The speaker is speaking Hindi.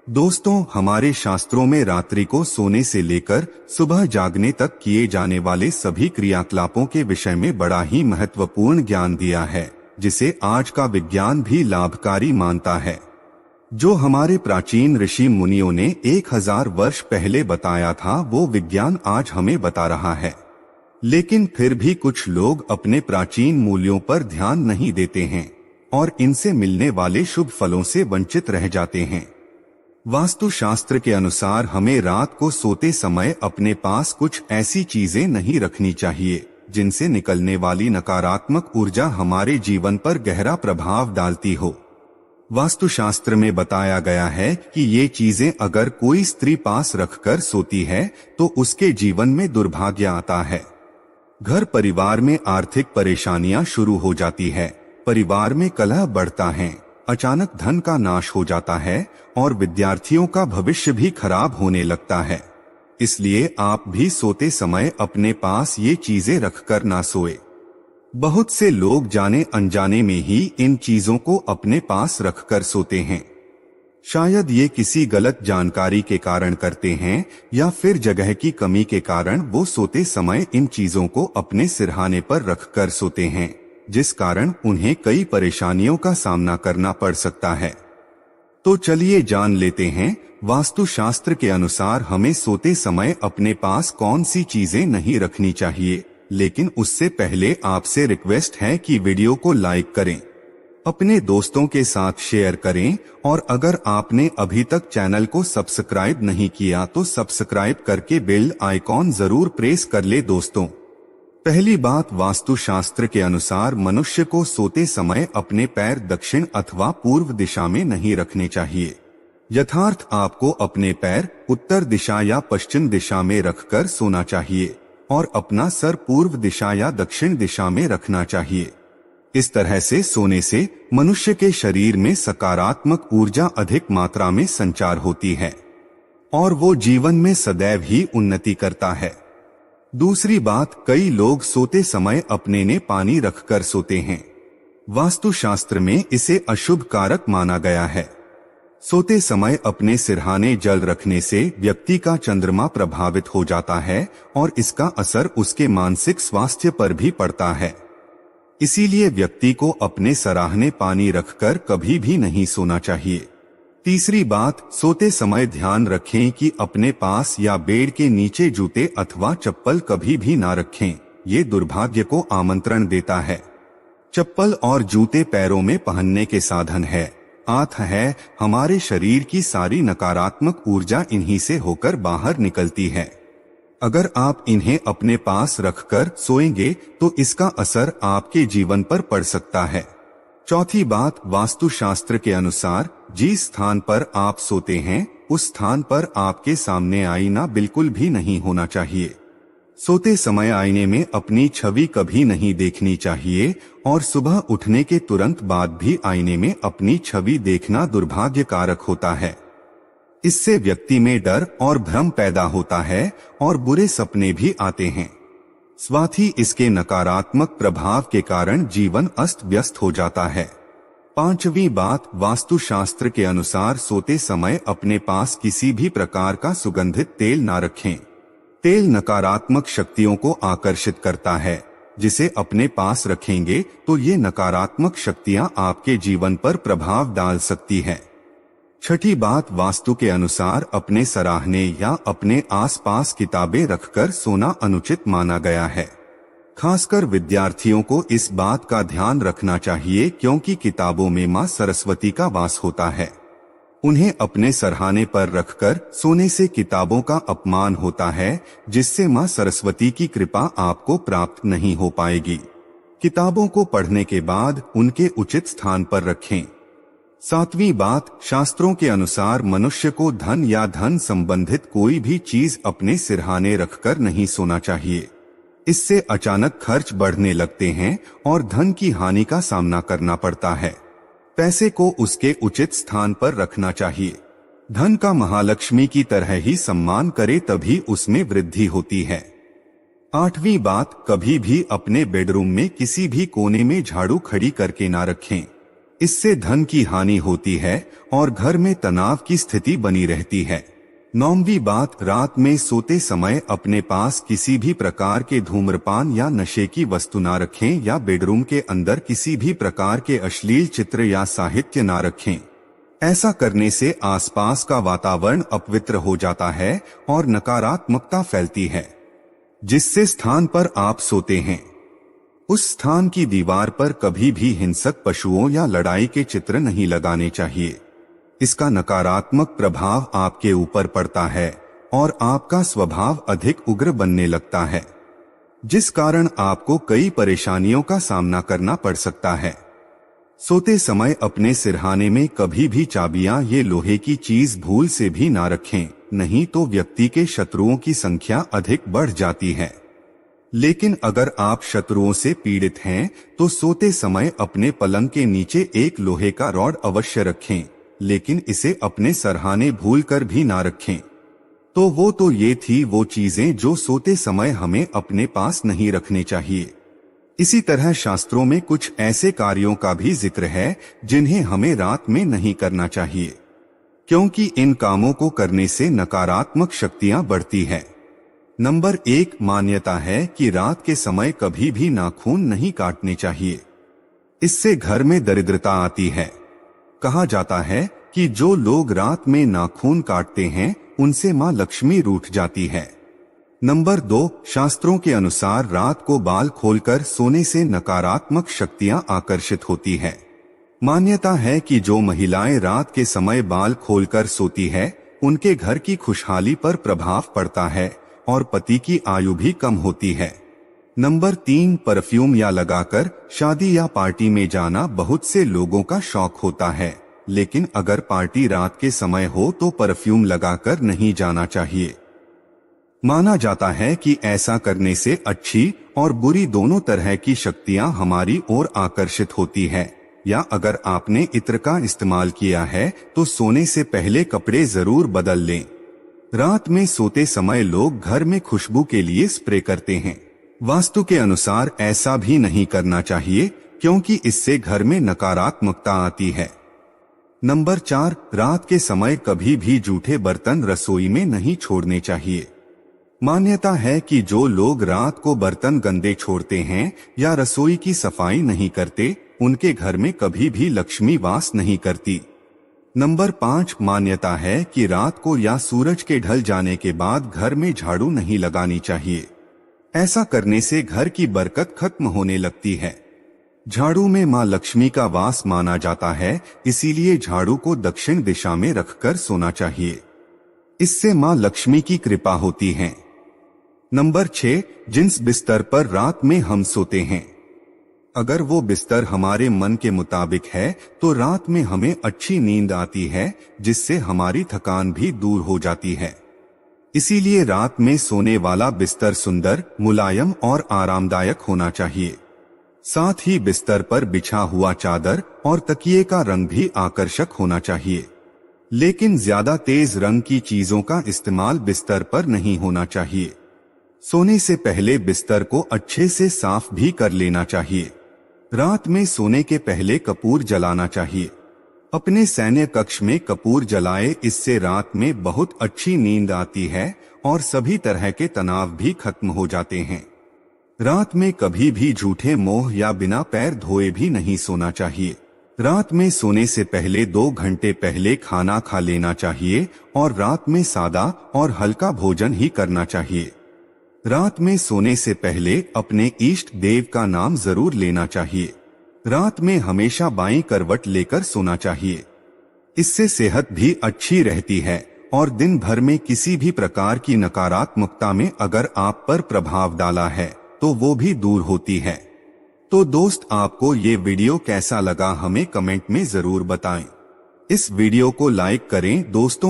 दोस्तों, हमारे शास्त्रों में रात्रि को सोने से लेकर सुबह जागने तक किए जाने वाले सभी क्रियाकलापों के विषय में बड़ा ही महत्वपूर्ण ज्ञान दिया है, जिसे आज का विज्ञान भी लाभकारी मानता है। जो हमारे प्राचीन ऋषि मुनियों ने 1000 वर्ष पहले बताया था, वो विज्ञान आज हमें बता रहा है। लेकिन फिर भी कुछ लोग अपने प्राचीन मूल्यों पर ध्यान नहीं देते हैं और इनसे मिलने वाले शुभ फलों से वंचित रह जाते हैं। वास्तुशास्त्र के अनुसार हमें रात को सोते समय अपने पास कुछ ऐसी चीजें नहीं रखनी चाहिए जिनसे निकलने वाली नकारात्मक ऊर्जा हमारे जीवन पर गहरा प्रभाव डालती हो। वास्तुशास्त्र में बताया गया है कि ये चीजें अगर कोई स्त्री पास रखकर सोती है तो उसके जीवन में दुर्भाग्य आता है। घर परिवार में आर्थिक परेशानियां शुरू हो जाती है, परिवार में कलह बढ़ता है, अचानक धन का नाश हो जाता है और विद्यार्थियों का भविष्य भी खराब होने लगता है। इसलिए आप भी सोते समय अपने पास ये चीजें रखकर ना सोए। बहुत से लोग जाने अनजाने में ही इन चीजों को अपने पास रखकर सोते हैं। शायद ये किसी गलत जानकारी के कारण करते हैं या फिर जगह की कमी के कारण वो सोते समय इन चीजों को अपने सिरहाने पर रखकर सोते हैं, जिस कारण उन्हें कई परेशानियों का सामना करना पड़ सकता है। तो चलिए जान लेते हैं, वास्तुशास्त्र के अनुसार हमें सोते समय अपने पास कौन सी चीजें नहीं रखनी चाहिए। लेकिन उससे पहले आपसे रिक्वेस्ट है कि वीडियो को लाइक करें, अपने दोस्तों के साथ शेयर करें और अगर आपने अभी तक चैनल को सब्सक्राइब नहीं किया तो सब्सक्राइब करके बेल आइकॉन जरूर प्रेस कर ले। दोस्तों, पहली बात, वास्तुशास्त्र के अनुसार मनुष्य को सोते समय अपने पैर दक्षिण अथवा पूर्व दिशा में नहीं रखने चाहिए। यथार्थ आपको अपने पैर उत्तर दिशा या पश्चिम दिशा में रखकर सोना चाहिए और अपना सर पूर्व दिशा या दक्षिण दिशा में रखना चाहिए। इस तरह से सोने से मनुष्य के शरीर में सकारात्मक ऊर्जा अधिक मात्रा में संचार होती है और वो जीवन में सदैव ही उन्नति करता है। दूसरी बात, कई लोग सोते समय अपने ने पानी रखकर सोते हैं। वास्तुशास्त्र में इसे अशुभ कारक माना गया है। सोते समय अपने सिरहाने जल रखने से व्यक्ति का चंद्रमा प्रभावित हो जाता है और इसका असर उसके मानसिक स्वास्थ्य पर भी पड़ता है। इसीलिए व्यक्ति को अपने सराहने पानी रखकर कभी भी नहीं सोना चाहिए। तीसरी बात, सोते समय ध्यान रखें कि अपने पास या बेड के नीचे जूते अथवा चप्पल कभी भी ना रखें, ये दुर्भाग्य को आमंत्रण देता है। चप्पल और जूते पैरों में पहनने के साधन है, आत्थ है, हमारे शरीर की सारी नकारात्मक ऊर्जा इन्हीं से होकर बाहर निकलती है। अगर आप इन्हें अपने पास रखकर सोएंगे तो इसका असर आपके जीवन पर पड़ सकता है। चौथी बात, वास्तुशास्त्र के अनुसार जिस स्थान पर आप सोते हैं उस स्थान पर आपके सामने आईना बिल्कुल भी नहीं होना चाहिए। सोते समय आईने में अपनी छवि कभी नहीं देखनी चाहिए और सुबह उठने के तुरंत बाद भी आईने में अपनी छवि देखना दुर्भाग्य कारक होता है। इससे व्यक्ति में डर और भ्रम पैदा होता है और बुरे सपने भी आते हैं। साथ ही इसके नकारात्मक प्रभाव के कारण जीवन अस्त व्यस्त हो जाता है। पांचवी बात, वास्तुशास्त्र के अनुसार सोते समय अपने पास किसी भी प्रकार का सुगंधित तेल ना रखें। तेल नकारात्मक शक्तियों को आकर्षित करता है, जिसे अपने पास रखेंगे तो ये नकारात्मक शक्तियां आपके जीवन पर प्रभाव डाल सकती है। छठी बात, वास्तु के अनुसार अपने सराहने या अपने आसपास किताबें रखकर सोना अनुचित माना गया है। खासकर विद्यार्थियों को इस बात का ध्यान रखना चाहिए क्योंकि किताबों में मां सरस्वती का वास होता है। उन्हें अपने सरहाने पर रखकर सोने से किताबों का अपमान होता है, जिससे मां सरस्वती की कृपा आपको प्राप्त नहीं हो पाएगी। किताबों को पढ़ने के बाद उनके उचित स्थान पर रखें। सातवीं बात, शास्त्रों के अनुसार मनुष्य को धन या धन संबंधित कोई भी चीज अपने सिरहाने रखकर नहीं सोना चाहिए। इससे अचानक खर्च बढ़ने लगते हैं और धन की हानि का सामना करना पड़ता है। पैसे को उसके उचित स्थान पर रखना चाहिए। धन का महालक्ष्मी की तरह ही सम्मान करे तभी उसमें वृद्धि होती है। आठवीं बात, कभी भी अपने बेडरूम में किसी भी कोने में झाड़ू खड़ी करके ना रखें। इससे धन की हानि होती है और घर में तनाव की स्थिति बनी रहती है। 9वीं बात, रात में सोते समय अपने पास किसी भी प्रकार के धूम्रपान या नशे की वस्तु ना रखें या बेडरूम के अंदर किसी भी प्रकार के अश्लील चित्र या साहित्य ना रखें। ऐसा करने से आसपास का वातावरण अपवित्र हो जाता है और नकारात्मकता फैलती है। जिससे स्थान पर आप सोते हैं उस स्थान की दीवार पर कभी भी हिंसक पशुओं या लड़ाई के चित्र नहीं लगाने चाहिए। इसका नकारात्मक प्रभाव आपके ऊपर पड़ता है और आपका स्वभाव अधिक उग्र बनने लगता है, जिस कारण आपको कई परेशानियों का सामना करना पड़ सकता है। सोते समय अपने सिरहाने में कभी भी चाबियां ये लोहे की चीज भूल से भी ना रखें, नहीं तो व्यक्ति के शत्रुओं की संख्या अधिक बढ़ जाती है। लेकिन अगर आप शत्रुओं से पीड़ित हैं तो सोते समय अपने पलंग के नीचे एक लोहे का रॉड अवश्य रखें, लेकिन इसे अपने सरहाने भूलकर भी ना रखें। तो ये थी वो चीजें जो सोते समय हमें अपने पास नहीं रखने चाहिए। इसी तरह शास्त्रों में कुछ ऐसे कार्यों का भी जिक्र है जिन्हें हमें रात में नहीं करना चाहिए, क्योंकि इन कामों को करने से नकारात्मक शक्तियां बढ़ती है। नंबर 1, मान्यता है कि रात के समय कभी भी नाखून नहीं काटने चाहिए। इससे घर में दरिद्रता आती है। कहा जाता है कि जो लोग रात में नाखून काटते हैं उनसे मां लक्ष्मी रूठ जाती है। नंबर 2, शास्त्रों के अनुसार रात को बाल खोलकर सोने से नकारात्मक शक्तियां आकर्षित होती है। मान्यता है कि जो महिलाएं रात के समय बाल खोलकर सोती है उनके घर की खुशहाली पर प्रभाव पड़ता है और पति की आयु भी कम होती है। नंबर 3, परफ्यूम या लगाकर शादी या पार्टी में जाना बहुत से लोगों का शौक होता है, लेकिन अगर पार्टी रात के समय हो तो परफ्यूम लगाकर नहीं जाना चाहिए। माना जाता है कि ऐसा करने से अच्छी और बुरी दोनों तरह की शक्तियां हमारी ओर आकर्षित होती है। या अगर आपने इत्र का इस्तेमाल किया है तो सोने से पहले कपड़े जरूर बदल लें। रात में सोते समय लोग घर में खुशबू के लिए स्प्रे करते हैं। वास्तु के अनुसार ऐसा भी नहीं करना चाहिए, क्योंकि इससे घर में नकारात्मकता आती है। नंबर 4, रात के समय कभी भी जूठे बर्तन रसोई में नहीं छोड़ने चाहिए। मान्यता है कि जो लोग रात को बर्तन गंदे छोड़ते हैं या रसोई की सफाई नहीं करते उनके घर में कभी भी लक्ष्मी वास नहीं करती। नंबर 5, मान्यता है कि रात को या सूरज के ढल जाने के बाद घर में झाड़ू नहीं लगानी चाहिए। ऐसा करने से घर की बरकत खत्म होने लगती है। झाड़ू में मां लक्ष्मी का वास माना जाता है, इसीलिए झाड़ू को दक्षिण दिशा में रखकर सोना चाहिए। इससे मां लक्ष्मी की कृपा होती है। नंबर 6, जिस बिस्तर पर रात में हम सोते हैं अगर वो बिस्तर हमारे मन के मुताबिक है तो रात में हमें अच्छी नींद आती है, जिससे हमारी थकान भी दूर हो जाती है। इसीलिए रात में सोने वाला बिस्तर सुंदर, मुलायम और आरामदायक होना चाहिए। साथ ही बिस्तर पर बिछा हुआ चादर और तकिए का रंग भी आकर्षक होना चाहिए। लेकिन ज्यादा तेज रंग की चीजों का इस्तेमाल बिस्तर पर नहीं होना चाहिए। सोने से पहले बिस्तर को अच्छे से साफ भी कर लेना चाहिए। रात में सोने के पहले कपूर जलाना चाहिए। अपने सैन्य कक्ष में कपूर जलाए, इससे रात में बहुत अच्छी नींद आती है और सभी तरह के तनाव भी खत्म हो जाते हैं। रात में कभी भी झूठे मोह या बिना पैर धोए भी नहीं सोना चाहिए। रात में सोने से पहले 2 घंटे पहले खाना खा लेना चाहिए और रात में सादा और हल्का भोजन ही करना चाहिए। रात में सोने से पहले अपने इष्ट देव का नाम जरूर लेना चाहिए। रात में हमेशा बाईं करवट लेकर सोना चाहिए। इससे सेहत भी अच्छी रहती है और दिन भर में किसी भी प्रकार की नकारात्मकता में अगर आप पर प्रभाव डाला है तो वो भी दूर होती है। तो दोस्त, आपको ये वीडियो कैसा लगा हमें कमेंट में जरूर बताएं। इस वीडियो को लाइक करें दोस्तों।